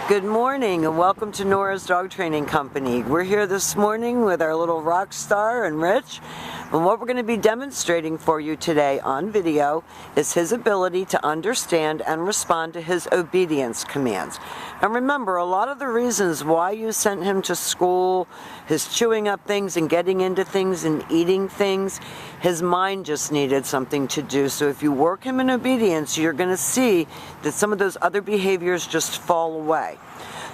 Good morning and welcome to Nora's Dog Training Company. We're here this morning with our little rock star and Rich, and what we're going to be demonstrating for you today on video is his ability to understand and respond to his obedience commands. And remember, a lot of the reasons why you sent him to school, his chewing up things and getting into things and eating things, his mind just needed something to do. So if you work him in obedience, you're going to see that some of those other behaviors just fall away.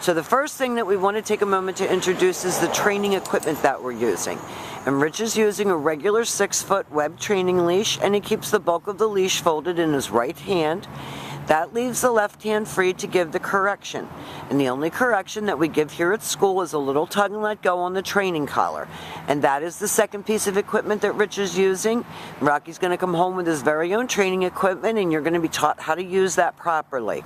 So the first thing that we want to take a moment to introduce is the training equipment that we're using. And Rich is using a regular 6-foot web training leash, and he keeps the bulk of the leash folded in his right hand. That leaves the left hand free to give the correction. And the only correction that we give here at school is a little tug and let go on the training collar. And that is the second piece of equipment that Rich is using. Rocky's going to come home with his very own training equipment, and you're going to be taught how to use that properly.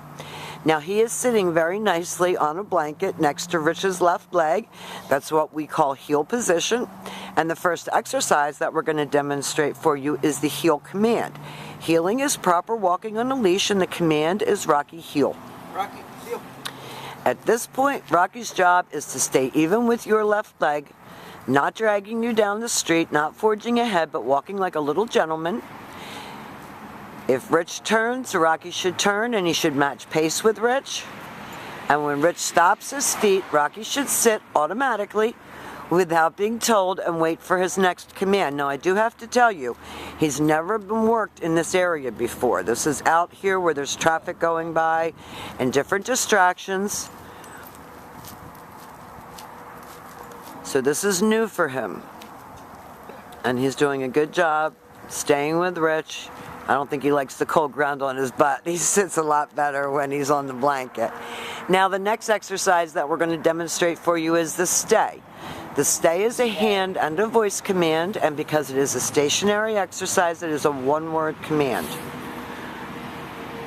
Now he is sitting very nicely on a blanket next to Rich's left leg. That's what we call heel position. And the first exercise that we're going to demonstrate for you is the heel command. Heeling is proper walking on a leash, and the command is Rocky heel. Rocky, heel. At this point, Rocky's job is to stay even with your left leg, not dragging you down the street, not forging ahead, but walking like a little gentleman. If Rich turns, Rocky should turn, and he should match pace with Rich. And when Rich stops his feet, Rocky should sit automatically without being told and wait for his next command. Now, I do have to tell you, he's never been worked in this area before. This is out here where there's traffic going by and different distractions. So this is new for him. And he's doing a good job staying with Rich. I don't think he likes the cold ground on his butt. He sits a lot better when he's on the blanket. Now, the next exercise that we're going to demonstrate for you is the stay. The stay is a hand and a voice command, and because it is a stationary exercise, it is a one-word command.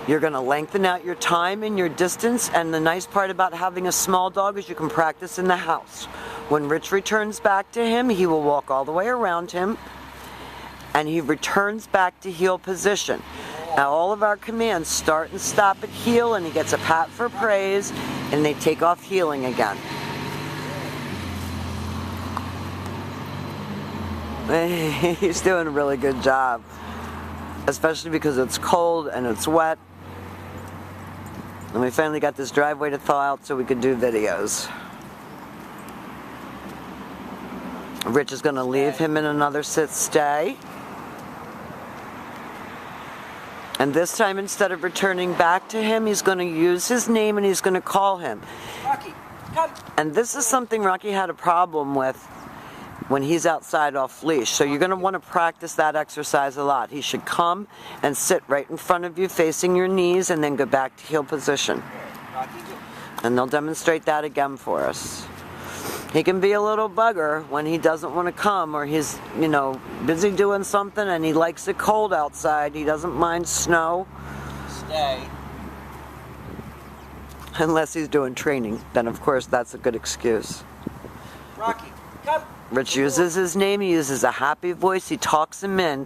You're going to lengthen out your time and your distance, and the nice part about having a small dog is you can practice in the house. When Rich returns back to him, he will walk all the way around him, and he returns back to heel position. Now, all of our commands start and stop at heel, and he gets a pat for praise, and they take off heeling again. He's doing a really good job, especially because it's cold and it's wet. And we finally got this driveway to thaw out so we could do videos. Rich is going to leave him in another sit-stay. And this time, instead of returning back to him, he's going to use his name and he's going to call him. Rocky, come. And this is something Rocky had a problem with when he's outside off leash. So you're going to want to practice that exercise a lot. He should come and sit right in front of you facing your knees and then go back to heel position. And they'll demonstrate that again for us. He can be a little bugger when he doesn't want to come, or he's, busy doing something and he likes it cold outside. He doesn't mind snow. Stay. Unless he's doing training, then of course that's a good excuse. Rocky, come. Rich uses his name, he uses a happy voice, he talks him in,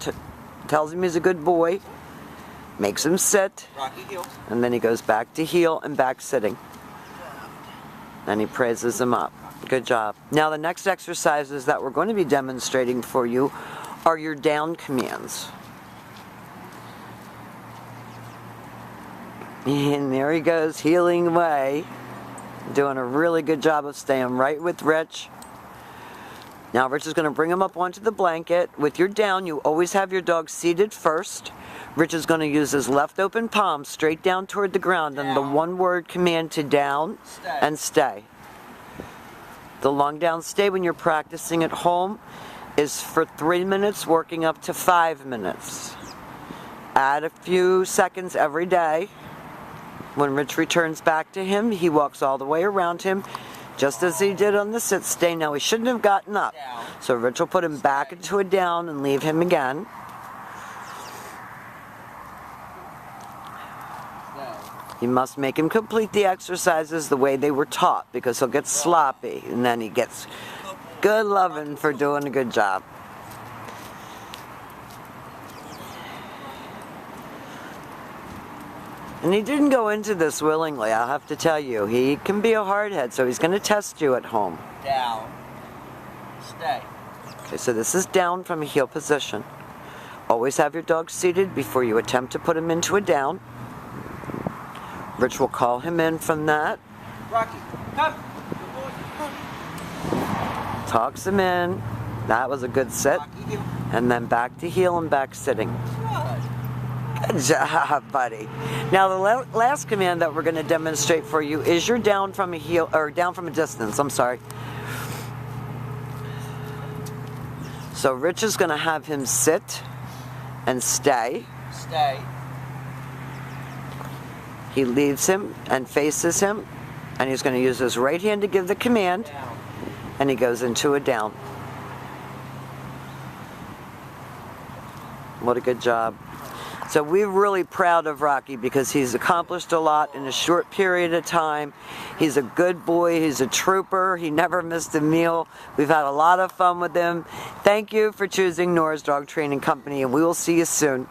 tells him he's a good boy, makes him sit, Rocky, heel. and then he goes back to heel and back sitting. And he praises him up. Good job. Now the next exercises that we're going to be demonstrating for you are your down commands. And there he goes, heeling away, doing a really good job of staying right with Rich. Now Rich is going to bring him up onto the blanket. With your down, you always have your dog seated first. Rich is going to use his left open palm straight down toward the ground, and the one-word command to down and stay. The long down stay when you're practicing at home is for 3 minutes, working up to 5 minutes. Add a few seconds every day. When Rich returns back to him, he walks all the way around him, just as he did on the sit stay. Now, he shouldn't have gotten up, so Rich will put him back into a down and leave him again. You must make him complete the exercises the way they were taught, because he'll get sloppy, and then he gets good loving for doing a good job. And he didn't go into this willingly, I'll have to tell you. He can be a hardhead, so he's going to test you at home. Down. Stay. Okay, so this is down from a heel position. Always have your dog seated before you attempt to put him into a down. Rich will call him in from that. Rocky, come. Good boy, come. Talks him in. That was a good sit. Rocky, heel. And then back to heel and back sitting. Good. Good job, buddy. Now the last command that we're going to demonstrate for you is your down from a heel, or down from a distance, I'm sorry. So Rich is going to have him sit and stay. Stay. He leaves him and faces him, and he's going to use his right hand to give the command, Down. and he goes into a down. What a good job. So we're really proud of Rocky because he's accomplished a lot in a short period of time. He's a good boy. He's a trooper. He never missed a meal. We've had a lot of fun with him. Thank you for choosing Nora's Dog Training Company, and we will see you soon.